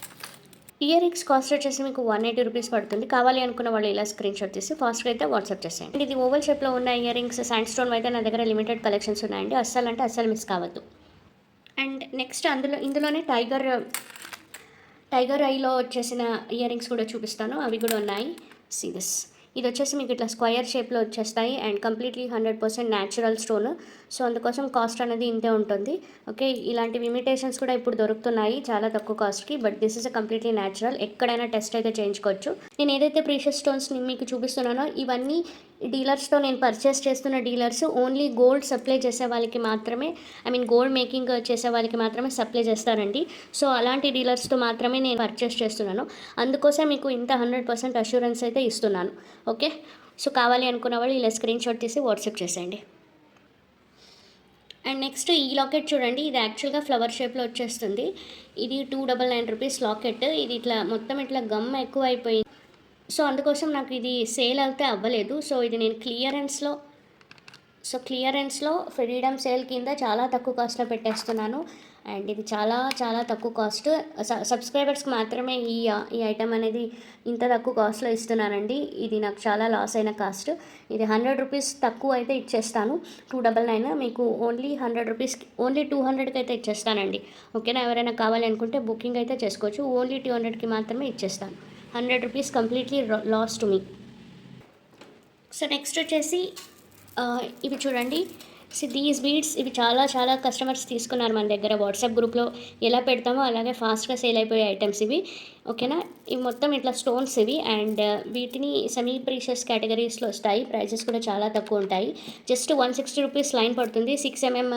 ఇయర్ రింగ్స్ కాస్ట్ వచ్చేసి మీకు 180 రూపీస్ పడుతుంది. కావాలి అనుకున్న వాళ్ళు ఇలా స్క్రీన్ షాట్ తీసి ఫాస్ట్గా అయితే వాట్సాప్ చేసేయండి. ఇది ఓవల్ షేప్లో ఉన్న ఇయర్ రింగ్స్ శాండ్ స్టోన్ అయితే నా దగ్గర లిమిటెడ్ కలెక్షన్స్ ఉన్నాయండి. అస్సలు మిస్ కావద్దు. అండ్ నెక్స్ట్ ఇందులోనే టైగర్ ఐలో వచ్చేసిన ఇయర్ రింగ్స్ కూడా చూపిస్తాను, అవి కూడా ఉన్నాయి. See this. ఇది వచ్చేసి మీకు ఇట్లా స్క్వయర్ షేప్లో వచ్చేస్తాయి and completely 100% natural stone. So అందుకోసం కాస్ట్ అనేది ఇంతే ఉంటుంది. ఓకే, ఇలాంటివి ఇమిటేషన్స్ కూడా ఇప్పుడు దొరుకుతున్నాయి చాలా తక్కువ కాస్ట్కి. But this is a completely natural. ఎక్కడైనా టెస్ట్ అయితే చేయించుకోవచ్చు. నేను ఏదైతే ప్రీషియస్ స్టోన్స్ మీకు చూపిస్తున్నానో ఇవన్నీ డీలర్స్తో నేను పర్చేస్ చేస్తున్న డీలర్స్ ఓన్లీ గోల్డ్ సప్లై చేసే వాళ్ళకి మాత్రమే, గోల్డ్ మేకింగ్ చేసే వాళ్ళకి మాత్రమే సప్లై చేస్తారండి. సో అలాంటి డీలర్స్తో మాత్రమే నేను పర్చేస్ చేస్తున్నాను. అందుకోసం మీకు ఇంత 100% అష్యూరెన్స్ అయితే ఇస్తున్నాను. ఓకే, సో కావాలి అనుకున్న వాళ్ళు ఇలా స్క్రీన్ షాట్ తీసి వాట్సాప్ చేసేయండి. అండ్ నెక్స్ట్ ఈ లాకెట్ చూడండి. ఇది యాక్చువల్గా ఫ్లవర్ షేప్లో వచ్చేస్తుంది. ఇది 299 రూపీస్ లాకెట్. ఇది ఇట్లా మొత్తం ఇట్లా గమ్ ఎక్కువ అయిపోయింది. సో అందుకోసం నాకు ఇది సేల్ అయితే అవ్వలేదు. సో ఇది నేను క్లియరెన్స్లో ఫ్రీడమ్ సేల్ కింద చాలా తక్కువ కాస్ట్లో పెట్టేస్తున్నాను. అండ్ ఇది చాలా తక్కువ కాస్ట్. సబ్స్క్రైబర్స్కి మాత్రమే ఈ ఐటమ్ అనేది ఇంత తక్కువ కాస్ట్లో ఇస్తున్నానండి. ఇది నాకు చాలా లాస్ అయిన కాస్ట్. ఇది 100 రూపీస్ తక్కువ అయితే ఇచ్చేస్తాను. 299 మీకు ఓన్లీ 100 రూపీస్కి, ఓన్లీ 200కి అయితే ఇచ్చేస్తానండి. ఓకేనా? ఎవరైనా కావాలి అనుకుంటే బుకింగ్ అయితే చేసుకోవచ్చు. ఓన్లీ 200కి మాత్రమే ఇచ్చేస్తాను. 100 rupees completely loss to me. So next వచ్చేసి ఇవి చూడండి. దీస్ బీడ్స్ ఇవి చాలా కస్టమర్స్ తీసుకున్నారు మన దగ్గర. వాట్సాప్ గ్రూప్లో ఎలా పెడతామో అలాగే ఫాస్ట్గా సేల్ అయిపోయే ఐటమ్స్ ఇవి. ఓకేనా? ఇవి మొత్తం ఇట్లా స్టోన్స్ ఇవి. అండ్ వీటిని సెమీ ప్రీషియస్ కేటగిరీస్లో వస్తాయి. ప్రైజెస్ కూడా చాలా తక్కువ ఉంటాయి. జస్ట్ 160 రూపీస్ లైన్ పడుతుంది. 6 mm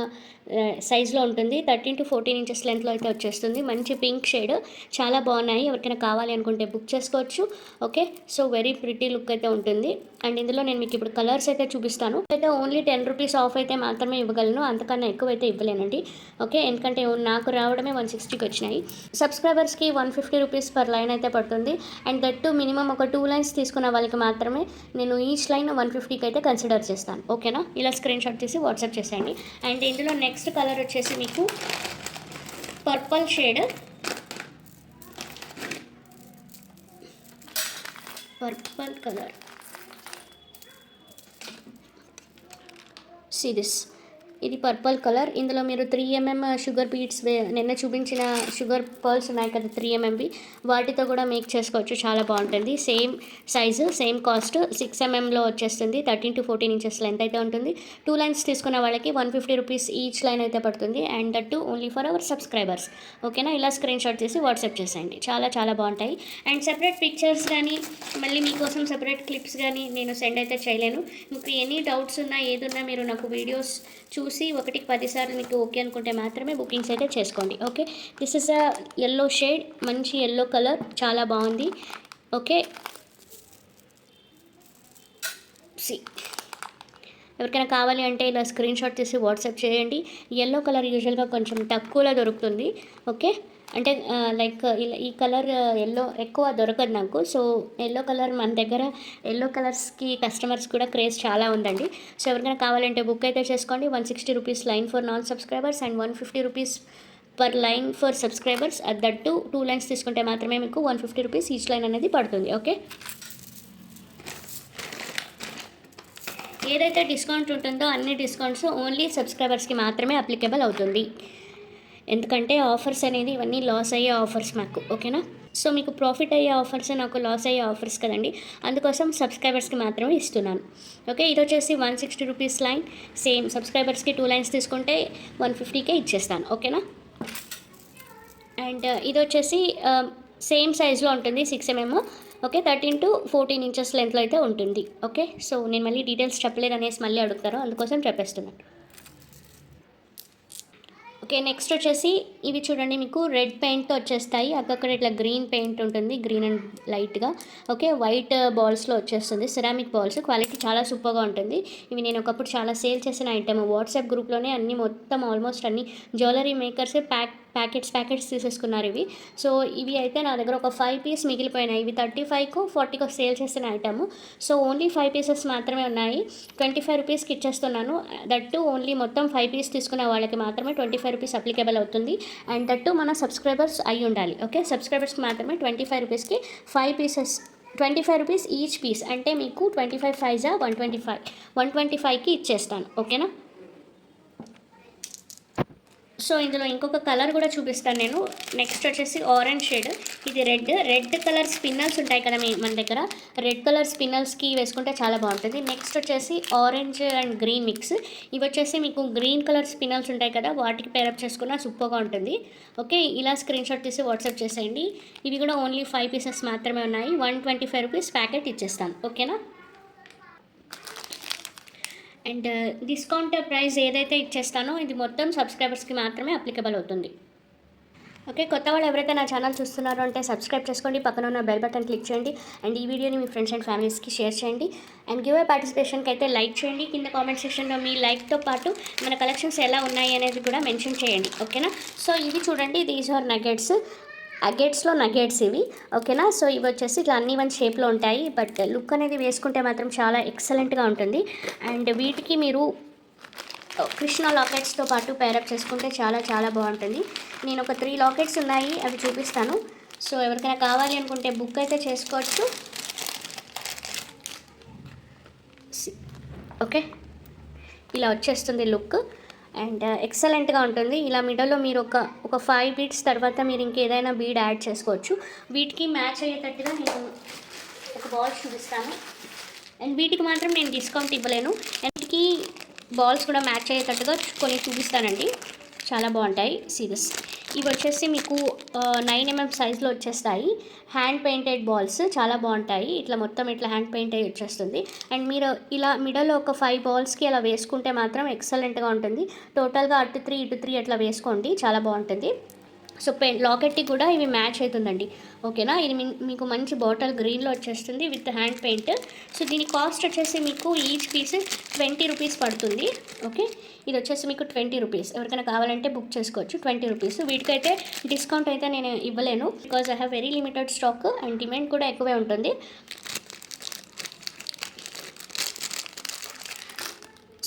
సైజ్లో ఉంటుంది. 13 to 14 ఇంచెస్ లెంత్లో అయితే వచ్చేస్తుంది. మంచి పింక్ షేడ్, చాలా బాగున్నాయి. ఎవరికైనా కావాలి అనుకుంటే బుక్ చేసుకోవచ్చు. Okay, so very pretty look అయితే ఉంటుంది. అండ్ ఇందులో నేను మీకు ఇప్పుడు కలర్స్ అయితే చూపిస్తాను. అయితే ఓన్లీ 10 రూపీస్ ఆఫ్ అయితే మాత్రమే ఇవ్వగలను, అంతకన్నా ఎక్కువ అయితే ఇవ్వలేనండి. ఓకే, ఎందుకంటే నాకు రావడమే 160కి వచ్చినాయి. సబ్స్క్రైబర్స్కి 150 రూపీస్ పర్ లైన్ అయితే పడుతుంది. అండ్ దట్ టు మినిమం ఒక 2 లైన్స్ తీసుకున్న వాళ్ళకి మాత్రమే నేను ఈచ్ లైన్ 150కి అయితే కన్సిడర్ చేస్తాను. ఓకేనా? ఇలా స్క్రీన్ షాట్ తీసి వాట్సాప్ చేసేయండి. అండ్ ఇందులో నెక్స్ట్ కలర్ వచ్చేసి మీకు purple shade. Purple colour. See this. ఇది పర్పుల్ కలర్. ఇందులో మీరు 3 mm షుగర్ బీడ్స్ నిన్న చూపించిన షుగర్ పర్ల్స్ ఉన్నాయి కదా 3 mmవి, వాటితో కూడా మేక్ చేసుకోవచ్చు. చాలా బాగుంటుంది. Same size, same cost. 6 mmలో వచ్చేస్తుంది. 13 to 14 ఇంచెస్ లెంత్ అయితే ఉంటుంది. 2 లైన్స్ తీసుకున్న వాళ్ళకి 150 రూపీస్ ఈచ్ లైన్ అయితే పడుతుంది. And that to only for our subscribers. ఓకేనా? ఇలా స్క్రీన్ షాట్ చేసి వాట్సాప్ చేసేయండి. చాలా బాగుంటాయి. అండ్ సెపరేట్ పిక్చర్స్ కానీ మళ్ళీ మీకోసం సెపరేట్ క్లిప్స్ కానీ నేను సెండ్ అయితే చేయలేను. మీకు ఎనీ డౌట్స్ ఉన్నా ఏదున్నా మీరు నాకు వీడియోస్ చూసి 1కి 10 సార్లు మీకు ఓకే అనుకుంటే మాత్రమే బుకింగ్స్ అయితే చేసుకోండి. Okay, this is a yellow shade, మంచి ఎల్లో కలర్, చాలా బాగుంది. ఓకే, సి ఎవరికైనా కావాలి అంటే ఇలా స్క్రీన్ షాట్ తీసి వాట్సాప్ చేయండి. ఎల్లో కలర్ యూజువల్గా కొంచెం తక్కువలో దొరుకుతుంది. ఓకే, అంటే లైక్ ఇలా ఈ కలర్ ఎల్లో ఎక్కువ దొరకదు నాకు. సో ఎల్లో కలర్ మన దగ్గర ఎల్లో కలర్స్కి కస్టమర్స్ కూడా క్రేజ్ చాలా ఉందండి. సో ఎవరికైనా కావాలంటే బుక్ అయితే చేసుకోండి. 160 rupees line for non subscribers and 150 rupees per line for subscribers. That 2 lines తీసుకుంటే మాత్రమే మీకు 150 రూపీస్ ఈచ్ లైన్ అనేది పడుతుంది. ఓకే, ఏదైతే డిస్కౌంట్ ఉంటుందో అన్ని డిస్కౌంట్స్ ఓన్లీ సబ్స్క్రైబర్స్కి మాత్రమే అప్లికేబుల్ అవుతుంది. ఎందుకంటే ఆఫర్స్ అనేది ఇవన్నీ లాస్ అయ్యే ఆఫర్స్ మాకు. ఓకేనా, సో మీకు ప్రాఫిట్ అయ్యే ఆఫర్స్ నాకు లాస్ అయ్యే ఆఫర్స్ కదండి, అందుకోసం సబ్స్క్రైబర్స్కి మాత్రమే ఇస్తున్నాను. ఓకే, ఇది వచ్చేసి 160 రూపీస్ లైన్. సేమ్ సబ్స్క్రైబర్స్కి 2 లైన్స్ తీసుకుంటే 150కే ఇచ్చేస్తాను. ఓకేనా, అండ్ ఇది వచ్చేసి సేమ్ సైజులో ఉంటుంది, 6mm. ఓకే, 13 to 14 ఇంచెస్ లెంత్లో అయితే ఉంటుంది. ఓకే, సో నేను మళ్ళీ డీటెయిల్స్ చెప్పలేదు అనేసి మళ్ళీ అడుగుతారు, అందుకోసం చెప్పేస్తున్నాను. ఓకే, నెక్స్ట్ వచ్చేసి ఇవి చూడండి, మీకు రెడ్ పెయింట్తో వచ్చేస్తాయి. అక్కడ ఇట్లా గ్రీన్ పెయింట్ ఉంటుంది, గ్రీన్ అండ్ లైట్గా. ఓకే, వైట్ బాల్స్లో వచ్చేస్తుంది, సిరామిక్ బాల్స్. క్వాలిటీ చాలా సూపర్గా ఉంటుంది. ఇవి నేను ఒకప్పుడు చాలా సేల్ చేసిన ఐటమ్. వాట్సాప్ గ్రూప్లోనే అన్ని మొత్తం ఆల్మోస్ట్ అన్ని జ్యువెలరీ మేకర్స్ ప్యాకెట్స్ తీసేసుకున్నారు ఇవి. సో ఇవి అయితే నా దగ్గర ఒక 5 పీస్ మిగిలిపోయినాయి. ఇవి 35కో 40కో సేల్ చేసిన ఐటమ్. సో ఓన్లీ 5 పీసెస్ మాత్రమే ఉన్నాయి. 25 రూపీస్కి ఇచ్చేస్తున్నాను. దట్టు ఓన్లీ మొత్తం 5 పీస్ తీసుకునే వాళ్ళకి మాత్రమే 25 రూపీస్ అప్లికేబుల్ అవుతుంది. అండ్ దట్టు మన సబ్స్క్రైబర్స్ అయి ఉండాలి. ఓకే, సబ్స్క్రైబర్స్కి మాత్రమే 25 రూపీస్కి 5 పీసెస్, 25 రూపీస్ ఈచ్ పీస్. అంటే మీకు 25 5 125కి ఇచ్చేస్తాను. ఓకేనా, సో ఇందులో ఇంకొక కలర్ కూడా చూపిస్తాను నేను. నెక్స్ట్ వచ్చేసి ఆరెంజ్ షేడ్. ఇది రెడ్ కలర్ స్పిన్నల్స్ ఉంటాయి కదా మన దగ్గర, రెడ్ కలర్ స్పిన్నల్స్కి వేసుకుంటే చాలా బాగుంటుంది. నెక్స్ట్ వచ్చేసి ఆరెంజ్ అండ్ గ్రీన్ మిక్స్. ఇవి వచ్చేసి మీకు గ్రీన్ కలర్ స్పిన్నల్స్ ఉంటాయి కదా, వాటికి పేరప్ చేసుకున్న సూపర్గా ఉంటుంది. ఓకే, ఇలా స్క్రీన్ షాట్ తీసి వాట్సాప్ చేసేయండి. ఇవి కూడా ఓన్లీ 5 పీసెస్ మాత్రమే ఉన్నాయి. 125 రూపీస్ ప్యాకెట్ ఇచ్చేస్తాను. ఓకేనా, అండ్ డిస్కౌంట్ ప్రైస్ ఏదైతే ఇచ్చేస్తానో ఇది మొత్తం సబ్స్క్రైబర్స్కి మాత్రమే అప్లికేబుల్ అవుతుంది. ఓకే, కొత్త వాళ్ళు ఎవరైతే నా ఛానల్ చూస్తున్నారో అంటే సబ్స్క్రైబ్ చేసుకోండి, పక్కన ఉన్న బెల్ బటన్ క్లిక్ చేయండి, అండ్ ఈ వీడియోని మీ ఫ్రెండ్స్ అండ్ ఫ్యామిలీస్కి షేర్ చేయండి. అండ్ గివ్ అవే పార్టిసిపేషన్కి అయితే లైక్ చేయండి. కింద కామెంట్ సెక్షన్లో మీ లైక్తో పాటు మన కలెక్షన్స్ ఎలా ఉన్నాయి అనేది కూడా మెన్షన్ చేయండి. ఓకేనా, సో ఇవి చూడండి, దీస్ ఆర్ నగెట్స్. అగెట్స్లో నగెట్స్ ఇవి. ఓకేనా, సో ఇవి వచ్చేసి ఇట్లా అన్ని వన్ షేప్లో ఉంటాయి. బట్ లుక్ అనేది వేసుకుంటే మాత్రం చాలా ఎక్సలెంట్గా ఉంటుంది. అండ్ వీటికి మీరు కృష్ణ లాకెట్స్తో పాటు పేరప్ చేసుకుంటే చాలా చాలా బాగుంటుంది. నేను ఒక 3 లాకెట్స్ ఉన్నాయి, అవి చూపిస్తాను. సో ఎవరికైనా కావాలి అనుకుంటే బుక్ అయితే చేసుకోవచ్చు. ఓకే, ఇలా వచ్చేస్తుంది లుక్, అండ్ ఎక్సలెంట్గా ఉంటుంది. ఇలా మిడల్లో మీరు ఒక 5 బీట్స్ తర్వాత మీరు ఇంకేదైనా బీడ్ యాడ్ చేసుకోవచ్చు. వీటికి మ్యాచ్ అయ్యేటట్టుగా నేను ఒక బాల్స్ చూపిస్తాను. అండ్ వీటికి మాత్రం నేను డిస్కౌంట్ ఇవ్వలేను. అండ్ వీటికి బాల్స్ కూడా మ్యాచ్ అయ్యేటట్టుగా కొన్ని చూపిస్తానండి, చాలా బాగుంటాయి. సీరియస్, ఇవి వచ్చేసి మీకు 9mm సైజ్లో వచ్చేస్తాయి. హ్యాండ్ పెయింటెడ్ బాల్స్ చాలా బాగుంటాయి. ఇట్లా మొత్తం ఇట్లా హ్యాండ్ పెయింట్ అయ్యి వచ్చేస్తుంది. అండ్ మీరు ఇలా మిడల్లో ఒక 5 బాల్స్కి అలా వేసుకుంటే మాత్రం ఎక్సలెంట్గా ఉంటుంది. టోటల్గా అటు 3 అట్లా వేసుకోండి, చాలా బాగుంటుంది. సో లాకెట్కి కూడా ఇవి మ్యాచ్ అవుతుందండి. ఓకేనా, ఇది మీకు మంచి బాటిల్ గ్రీన్లో వచ్చేస్తుంది విత్ హ్యాండ్ పెయింట్. సో దీని కాస్ట్ వచ్చేసి మీకు ఈచ్ పీస్ 20 రూపీస్ పడుతుంది. ఓకే, ఇది వచ్చేసి మీకు 20 రూపీస్. ఎవరికైనా కావాలంటే బుక్ చేసుకోవచ్చు, 20 రూపీస్. వీటికైతే డిస్కౌంట్ అయితే నేను ఇవ్వలేను, because I have very limited stock and demand కూడా ఎక్కువే ఉంటుంది.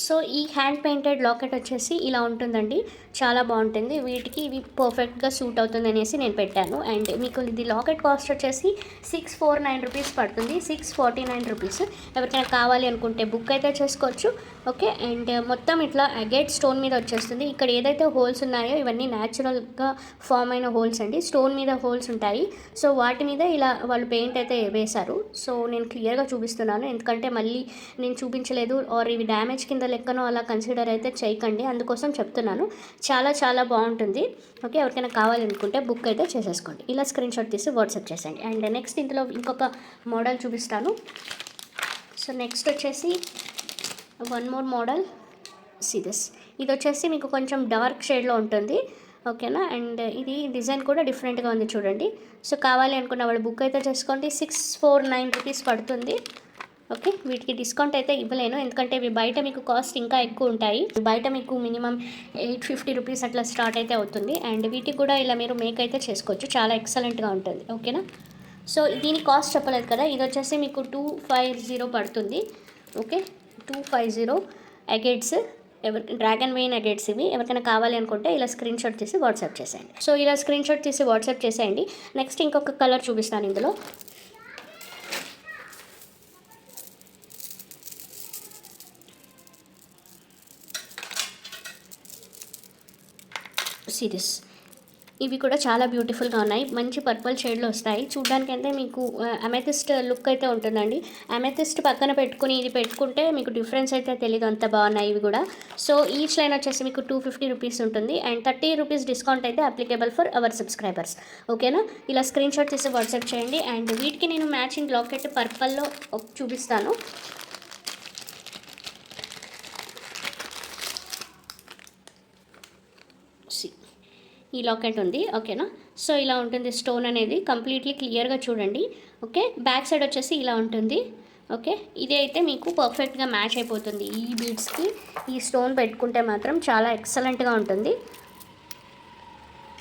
సో ఈ హ్యాండ్ పెయింటెడ్ లాకెట్ వచ్చేసి ఇలా ఉంటుందండి, చాలా బాగుంటుంది. వీటికి ఇవి పర్ఫెక్ట్గా సూట్ అవుతుంది అనేసి నేను పెట్టాను. అండ్ మీకు ఇది లాకెట్ కాస్ట్ వచ్చేసి 649 రూపీస్ పడుతుంది, 649 రూపీస్. ఎవరికైనా కావాలి అనుకుంటే బుక్ అయితే చేసుకోవచ్చు. ఓకే, అండ్ మొత్తం ఇట్లా అగేట్ స్టోన్ మీద వచ్చేస్తుంది. ఇక్కడ ఏదైతే హోల్స్ ఉన్నాయో ఇవన్నీ న్యాచురల్గా ఫామ్ అయిన హోల్స్ అండి, స్టోన్ మీద హోల్స్ ఉంటాయి. సో వాటి మీద ఇలా వాళ్ళు పెయింట్ అయితే వేశారు. సో నేను క్లియర్గా చూపిస్తున్నాను, ఎందుకంటే మళ్ళీ నేను చూపించలేదు ఆర్ ఇవి డ్యామేజ్ కింద లెక్కనో అలా కన్సిడర్ అయితే చేయకండి, అందుకోసం చెప్తున్నాను. చాలా చాలా బాగుంటుంది. ఓకే, ఎవరికైనా కావాలనుకుంటే బుక్ అయితే చేసేసుకోండి. ఇలా స్క్రీన్ షాట్ తీసి వాట్సాప్ చేసేయండి. అండ్ నెక్స్ట్ ఇందులో ఇంకొక మోడల్ చూపిస్తాను. సో నెక్స్ట్ వచ్చేసి వన్ మోర్ మోడల్ సిదిస్. ఇది వచ్చేసి మీకు కొంచెం డార్క్ షేడ్లో ఉంటుంది. ఓకేనా, అండ్ ఇది డిజైన్ కూడా డిఫరెంట్గా ఉంది చూడండి. సో కావాలి అనుకున్న వాళ్ళు బుక్ అయితే చేసుకోండి. 649 రూపీస్ పడుతుంది. ఓకే, వీటికి డిస్కౌంట్ అయితే ఇవ్వలేను, ఎందుకంటే ఇవి బయట మీకు కాస్ట్ ఇంకా ఎక్కువ ఉంటాయి. బయట మీకు మినిమం 850 రూపీస్ అట్లా స్టార్ట్ అయితే అవుతుంది. అండ్ వీటికి కూడా ఇలా మీరు మేక్ అయితే చేసుకోవచ్చు, చాలా ఎక్సలెంట్గా ఉంటుంది. ఓకేనా, సో దీని కాస్ట్ చెప్పలేదు కదా, ఇది వచ్చేసి మీకు 250 పడుతుంది. ఓకే, 250 అగేట్స్. డ్రాగన్ మెయిన్ అగేట్స్ ఇవి. ఎవరికైనా కావాలి అనుకుంటే ఇలా స్క్రీన్ షాట్ తీసి వాట్సాప్ చేసేయండి. సో ఇలా స్క్రీన్ షాట్ తీసి వాట్సాప్ చేసేయండి. నెక్స్ట్ ఇంకొక కలర్ చూపిస్తాను ఇందులో. సిరీస్ ఇవి కూడా చాలా బ్యూటిఫుల్గా ఉన్నాయి, మంచి పర్పుల్ షేడ్లో వస్తాయి. చూడడానికైతే మీకు అమెథిస్ట్ లుక్ అయితే ఉంటుందండి. అమెథిస్ట్ పక్కన పెట్టుకుని ఇది పెట్టుకుంటే మీకు డిఫరెన్స్ అయితే తెలియదు, అంత బాగున్నాయి ఇవి కూడా. సో ఈచ్ లైన్ వచ్చేసి మీకు 250 రూపీస్ ఉంటుంది. అండ్ 30 రూపీస్ డిస్కౌంట్ అయితే అప్లికేబుల్ ఫర్ అవర్ సబ్స్క్రైబర్స్. ఓకేనా, ఇలా స్క్రీన్ షాట్ తీసి వాట్సాప్ చేయండి. అండ్ వీటికి నేను మ్యాచింగ్ లాకెట్ పర్పల్లో చూపిస్తాను. ఈ లాకెట్ ఉంది. ఓకేనా, సో ఇలా ఉంటుంది స్టోన్ అనేది, కంప్లీట్లీ క్లియర్గా చూడండి. ఓకే, బ్యాక్ సైడ్ వచ్చేసి ఇలా ఉంటుంది. ఓకే, ఇది అయితే మీకు పర్ఫెక్ట్గా మ్యాచ్ అయిపోతుంది. ఈ బీడ్స్కి ఈ స్టోన్ పెట్టుకుంటే మాత్రం చాలా ఎక్సలెంట్గా ఉంటుంది.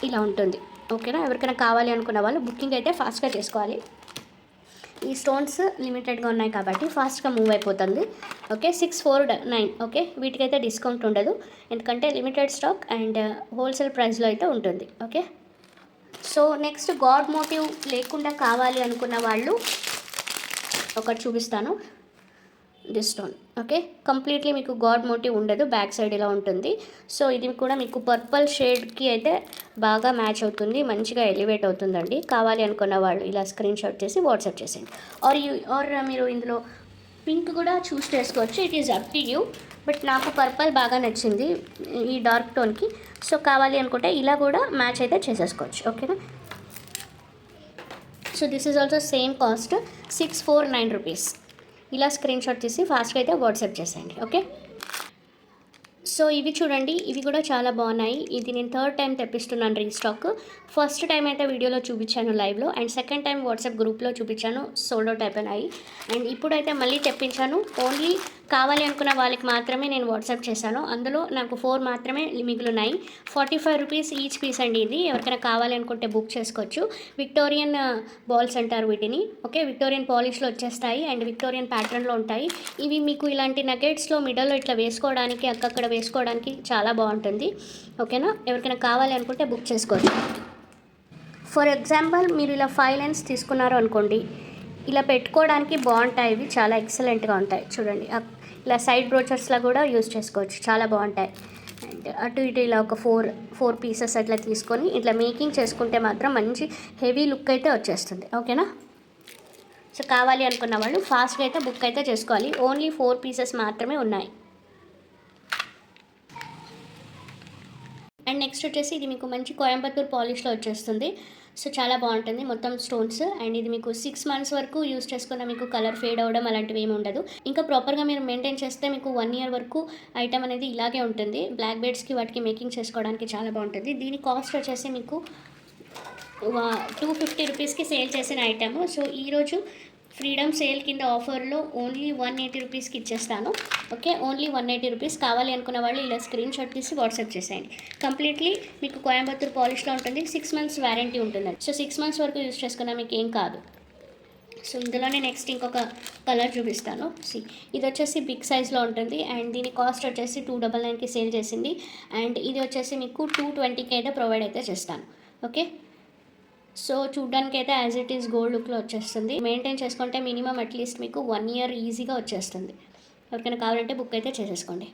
ఇలా ఉంటుంది. ఓకేనా, ఎవరికైనా కావాలి అనుకున్న వాళ్ళు బుకింగ్ అయితే ఫాస్ట్గా చేసుకోవాలి. ఈ స్టోన్స్ లిమిటెడ్గా ఉన్నాయి కాబట్టి ఫాస్ట్గా మూవ్ అయిపోతుంది. ఓకే, 649. ఓకే, వీటికైతే డిస్కౌంట్ ఉండదు, ఎందుకంటే లిమిటెడ్ స్టాక్ అండ్ హోల్సేల్ ప్రైస్లో అయితే ఉంటుంది. Okay, so next god motive లేకుండా కావాలి అనుకున్న వాళ్ళు ఒకటి చూపిస్తాను. This stone. ఓకే, కంప్లీట్లీ మీకు గాడ్ మోటివ్ ఉండదు, బ్యాక్ సైడ్ ఇలా ఉంటుంది. సో ఇది కూడా మీకు పర్పుల్ షేడ్కి అయితే బాగా మ్యాచ్ అవుతుంది, మంచిగా ఎలివేట్ అవుతుందండి. కావాలి అనుకున్న వాళ్ళు ఇలా స్క్రీన్ షాట్ చేసి వాట్సాప్ చేసేయండి. ఆర్ మీరు ఇందులో పింక్ కూడా చూస్ చేసుకోవచ్చు, it is up to you. But నాకు పర్పుల్ బాగా నచ్చింది ఈ డార్క్ టోన్కి. సో కావాలి అనుకుంటే ఇలా కూడా మ్యాచ్ అయితే చేసేసుకోవచ్చు. ఓకేనా, so this is also same cost 649 rupees. ఇలా స్క్రీన్ షాట్ తీసి ఫాస్ట్గా అయితే వాట్సాప్ చేసేయండి. ఓకే, సో ఇవి చూడండి, ఇవి కూడా చాలా బాగున్నాయి. ఇది నేను థర్డ్ టైం తెప్పిస్తున్నాను రీస్టాక్. ఫస్ట్ టైం అయితే వీడియోలో చూపించాను లైవ్లో, అండ్ సెకండ్ టైం వాట్సాప్ గ్రూప్లో చూపించాను, సోల్డ్ అవుట్ అయిపోయినాయి. అండ్ ఇప్పుడైతే మళ్ళీ తెప్పించాను. ఓన్లీ కావాలి అనుకున్న వాళ్ళకి మాత్రమే నేను వాట్సాప్ చేశాను. అందులో నాకు 4 మాత్రమే మిగులున్నాయి. 45 రూపీస్ ఈచ్ పీస్ అండి ఇది. ఎవరికైనా కావాలి అనుకుంటే బుక్ చేసుకోవచ్చు. విక్టోరియన్ బాల్స్ అంటారు వీటిని. ఓకే, విక్టోరియన్ పాలిష్లో వచ్చేస్తాయి అండ్ విక్టోరియన్ ప్యాటర్న్లో ఉంటాయి. ఇవి మీకు ఇలాంటి నగెట్స్లో మిడల్లో ఇట్లా వేసుకోవడానికి, అక్కక్కడ వేసుకోవడానికి చాలా బాగుంటుంది. ఓకేనా, ఎవరికైనా కావాలి అనుకుంటే బుక్ చేసుకోవచ్చు. ఫర్ ఎగ్జాంపుల్ మీరు ఇలా 5 లైన్స్ తీసుకున్నారు అనుకోండి, ఇలా పెట్టుకోవడానికి బాగుంటాయి. ఇవి చాలా ఎక్సలెంట్గా ఉంటాయి. చూడండి, ఇలా సైడ్ బ్రోచర్స్లా కూడా యూజ్ చేసుకోవచ్చు, చాలా బాగుంటాయి. అండ్ అటు ఇటు ఇలా ఒక 4 పీసెస్ అట్లా తీసుకొని ఇట్లా మేకింగ్ చేసుకుంటే మాత్రం మంచి హెవీ లుక్ అయితే వచ్చేస్తుంది. ఓకేనా, సో కావాలి అనుకున్న వాళ్ళు ఫాస్ట్గా అయితే బుక్ అయితే చేసుకోవాలి. ఓన్లీ 4 పీసెస్ మాత్రమే ఉన్నాయి. అండ్ నెక్స్ట్ వచ్చేసి ఇది మీకు మంచి కోయంబత్తూర్ పాలిష్లో వచ్చేస్తుంది. సో చాలా బాగుంటుంది మొత్తం స్టోన్స్. అండ్ ఇది మీకు 6 మంత్స్ వరకు యూస్ చేసుకున్న మీకు కలర్ ఫేడ్ అవ్వడం అలాంటివి ఏమి ఉండదు. ఇంకా ప్రాపర్గా మీరు మెయింటైన్ చేస్తే మీకు 1 ఇయర్ వరకు ఐటమ్ అనేది ఇలాగే ఉంటుంది. బ్లాక్ బెడ్స్కి వాటికి మేకింగ్ చేసుకోవడానికి చాలా బాగుంటుంది. దీని కాస్ట్ వచ్చేసి మీకు 250 రూపీస్కి సేల్ చేసిన ఐటమ్. సో ఈరోజు ఫ్రీడమ్ సేల్ కింద ఆఫర్లో ఓన్లీ 180 రూపీస్కి ఇచ్చేస్తాను. Okay, only 180 rupees. కావాలి అనుకున్న వాళ్ళు ఇలా స్క్రీన్ షాట్ తీసి వాట్సాప్ చేసేయండి. కంప్లీట్లీ మీకు కోయంబత్తూర్ పాలిష్లో ఉంటుంది. 6 మంత్స్ వ్యారంటీ ఉంటుంది. సో 6 మంత్స్ వరకు యూజ్ చేసుకున్నా మీకు ఏం కాదు. సో ఇందులోనే నెక్స్ట్ ఇంకొక కలర్ చూపిస్తాను. ఇది వచ్చేసి బిగ్ సైజ్లో ఉంటుంది అండ్ దీని కాస్ట్ వచ్చేసి 299కి సేల్ చేసింది. అండ్ ఇది వచ్చేసి మీకు 220కి అయితే ప్రొవైడ్ అయితే చేస్తాను. ఓకే, సో చూడ్డానికి అయితే యాజ్ ఇట్ ఈస్ గోల్డ్ లుక్లో వచ్చేస్తుంది. మెయింటైన్ చేసుకుంటే మినిమం అట్లీస్ట్ మీకు 1 ఇయర్ ఈజీగా వచ్చేస్తుంది. ఎవరికైనా కావాలంటే బుక్ అయితే చేసేసుకోండి.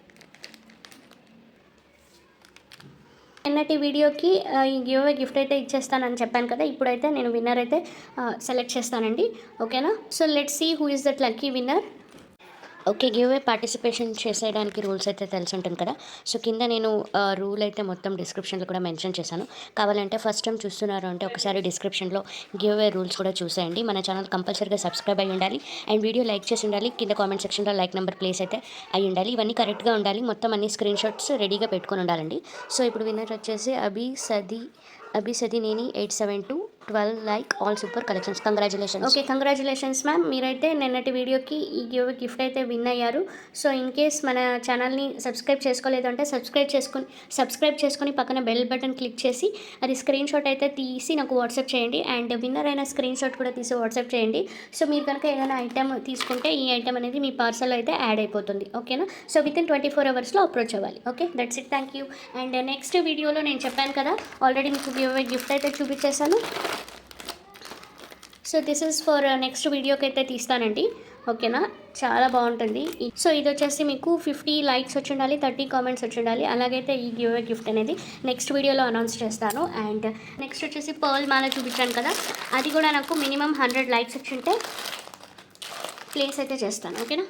నిన్నటి వీడియోకి ఈ గివ్ అవే గిఫ్ట్ అయితే ఇచ్చేస్తానని చెప్పాను కదా, ఇప్పుడైతే నేను విన్నర్ అయితే సెలెక్ట్ చేస్తానండి. ఓకేనా, so let's see who is that lucky winner. Okay, give away participation చేసేయడానికి రూల్స్ అయితే తెలిసి ఉంటుంది కదా. సో కింద నేను రూల్ అయితే మొత్తం డిస్క్రిప్షన్లో కూడా మెన్షన్ చేశాను. కావాలంటే ఫస్ట్ టైం చూస్తున్నారు అంటే ఒకసారి డిస్క్రిప్షన్లో గివ్ అవే రూల్స్ కూడా చూసేయండి. మన ఛానల్ కంపల్సరీగా సబ్స్క్రైబ్ అయ్యి ఉండాలి అండ్ వీడియో లైక్ చేసి ఉండాలి. కింద కామెంట్ సెక్షన్లో లైక్ నెంబర్ ప్లేస్ అయితే అయ్యి ఉండాలి. ఇవన్నీ కరెక్ట్గా ఉండాలి. మొత్తం అన్ని స్క్రీన్ షాట్స్ రెడీగా పెట్టుకొని ఉండాలండి. సో ఇప్పుడు విన్నర్ వచ్చేసి అభిసదినేని 872 12 like all super collections. Congratulations. Okay, congratulations ma'am. మీరైతే నిన్నటి వీడియోకి ఈ గిఫ్ట్ అయితే విన్ అయ్యారు. సో ఇన్ కేస్ మన ఛానల్ని సబ్స్క్రైబ్ చేసుకోలేదు అంటే సబ్స్క్రైబ్ చేసుకొని పక్కన బెల్ బటన్ క్లిక్ చేసి అది స్క్రీన్ షాట్ అయితే తీసి నాకు వాట్సాప్ చేయండి. అండ్ విన్నర్ అయిన స్క్రీన్ షాట్ కూడా తీసి వాట్సాప్ చేయండి. సో మీరు కనుక ఏదైనా ఐటెం తీసుకుంటే ఈ ఐటెం అనేది మీ పార్సల్ అయితే యాడ్ అయిపోతుంది. ఓకేనా? సో వితిన్ 24 అవర్స్లో అప్రోచ్ అవ్వాలి. Okay, that's it. Thank you. And next వీడియోలో నేను చెప్పాను కదా, ఆల్రెడీ మీకు గిఫ్ట్ అయితే చూపించేశాను. So this is for next వీడియోకి అయితే తీస్తానండి. ఓకేనా? చాలా బాగుంటుంది. సో ఇది వచ్చేసి మీకు 50 లైక్స్ వచ్చి ఉండాలి, 30 కామెంట్స్ వచ్చి ఉండాలి. అలాగైతే ఈ గిఫ్ట్ అనేది నెక్స్ట్ వీడియోలో అనౌన్స్ చేస్తాను. అండ్ నెక్స్ట్ వచ్చేసి పర్ల్ మాల చూపించాను కదా, అది కూడా నాకు మినిమం 100 లైక్స్ వచ్చి ఉంటే ప్లేస్ అయితే చేస్తాను. ఓకేనా?